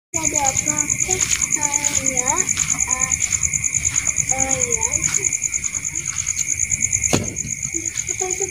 Ada apa? Ya, ya. Apa itu?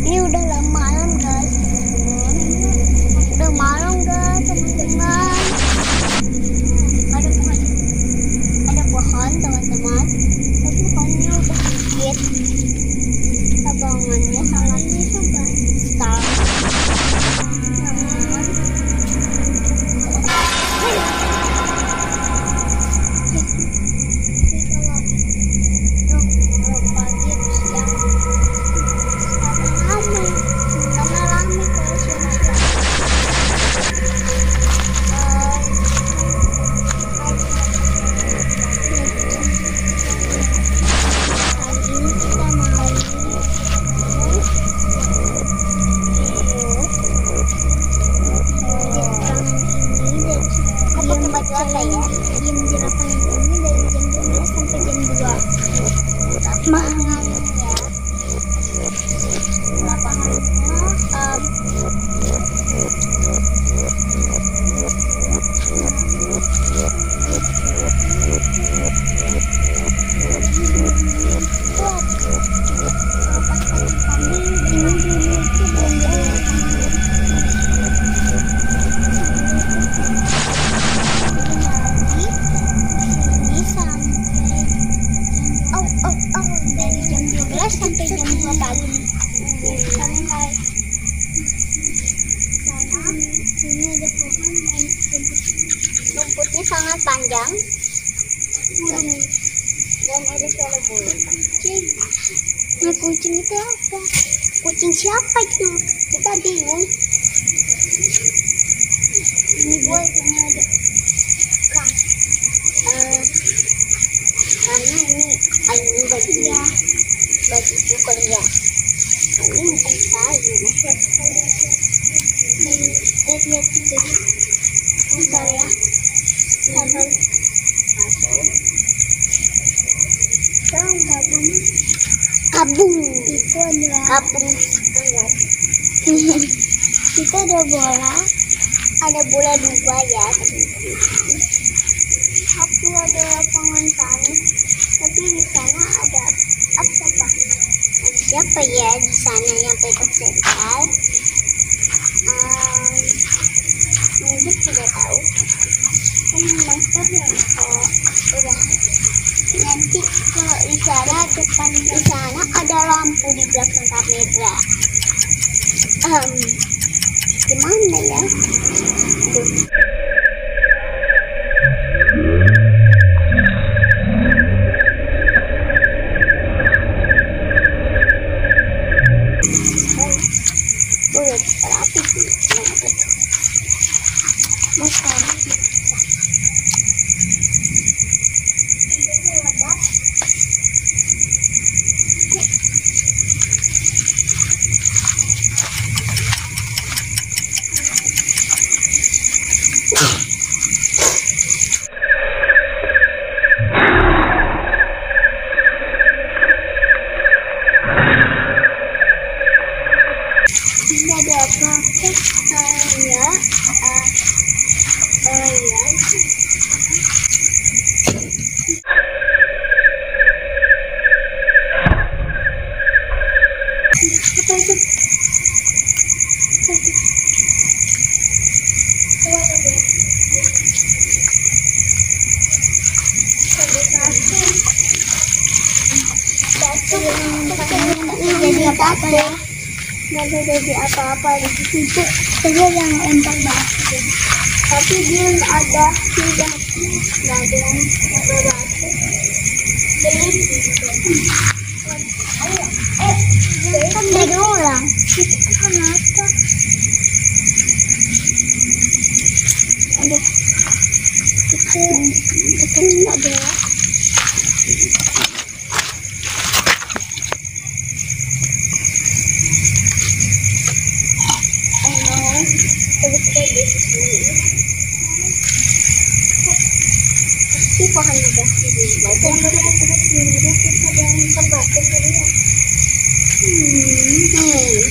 Ini udah malam guys. Udah malam guys teman-teman. Ada pohon teman-teman. Tapi pohonnya udah sedikit. Tabangannya sangat besar. Diem di lapangan ini dari jam 12 sampai jam 2 malamnya. Lapangannya sampai jam 2 pagi. Ini ada pohon dan rumputnya sangat panjang. Dan ada suara burung. Nah, kucing itu apa? Kucing siapa itu? Kita bingung. Ini buat ini ada. Karena ini bajunya. Baju itu kerja. Ini bukan kayu, lihat itu. Bentar ya. Sabar. Kabung. Itu adalah kabung. Kita ada bola. Ada bola 2 ya. Tapi ada lapangan sana. Tapi di sana ada apa? Siapa ya di sana yang pegang sendal? Mungkin tidak tahu. Kan master ya. Udah. Nanti kalau di sana depan di sana ada lampu di belakang kamera. Gimana ya? Aduh. Terapi sih, ada apa? Ya. Apa itu? Coba apa-apa ya. Nggak terjadi apa-apa di situ. Saya yang lempar batu. Tapi dia nggak ada yang lempar batu. Kan ada orang. Itu kenapa? Aduh. Kita ada. Pohon juga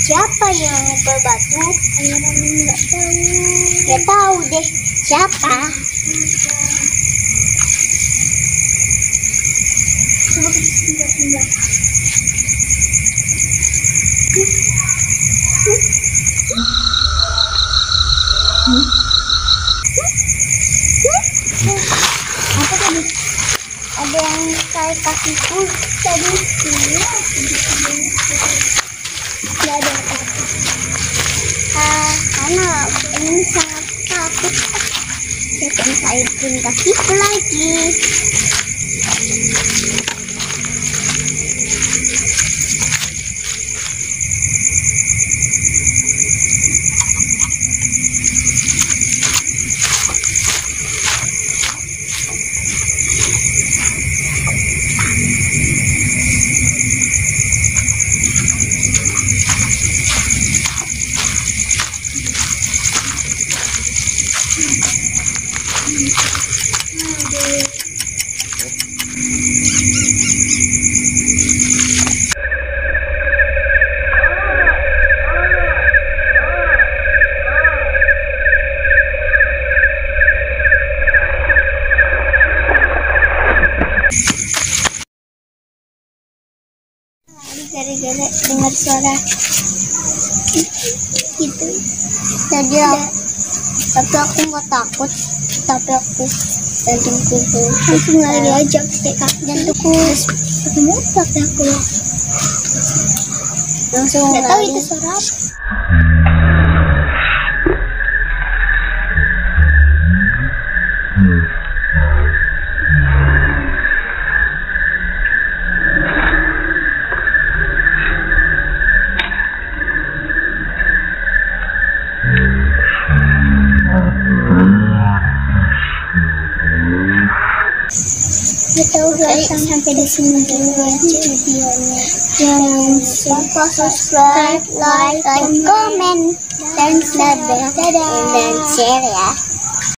siapa yang lempar batu? Nggak tahu deh siapa. Coba kita pindah. Apa tadi? Ada yang kayak kakiku tadi. Tidak ada apa-apa. Karena ini sangat takut. Saya akan kaitin kakiku lagi. Gara-gara dengar suara gitu tadi tapi aku nggak takut, tapi aku jantungku langsung lari aja jantungku ketemu tapi aku langsung nggak tahu itu suara apa. Sampai di sini dulu aja videonya. Jangan lupa subscribe, like, comment, dan share ya.